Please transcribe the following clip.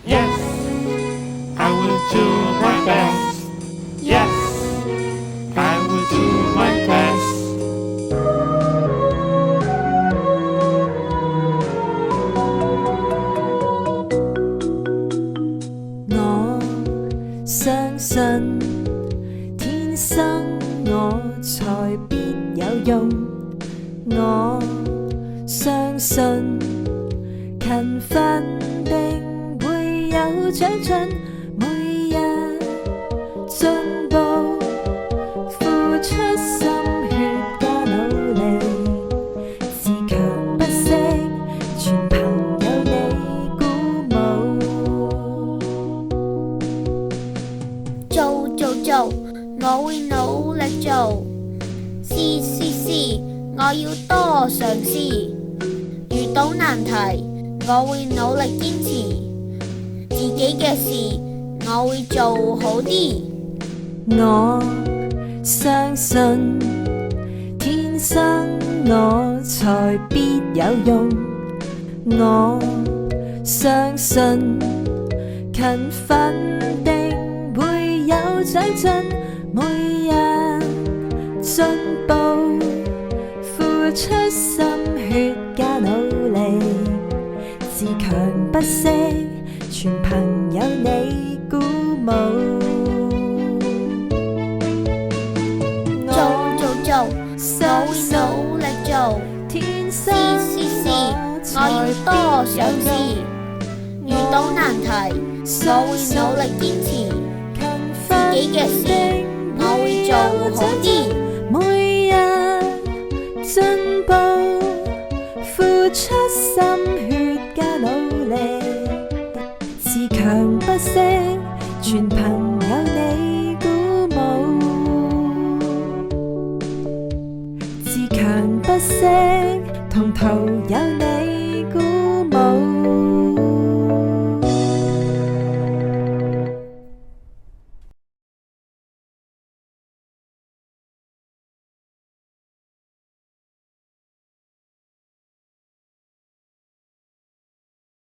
Yes, I will do my best. Yes, I will do my best. 我相信天生我才必有用，我相信勤奮定會有長進，每日進步，付出心血加努力，自強不息，全憑有你鼓舞。做，我會努力做。試，我要多嘗試。遇到難題，我會努力堅持。自己嘅事，我會做好啲。我相信天生我才必有用，我相信勤奮定會有長進，每日進步，付出心血加努力，自強不息，全憑有你鼓舞。做，我會努力做。天生試，我要多嘗試。遇到難題，我會努力堅持。自己嘅事，我會做好啲。每日進步，付出心血加努力，自強不息，全憑有你鼓舞。自強不息，同途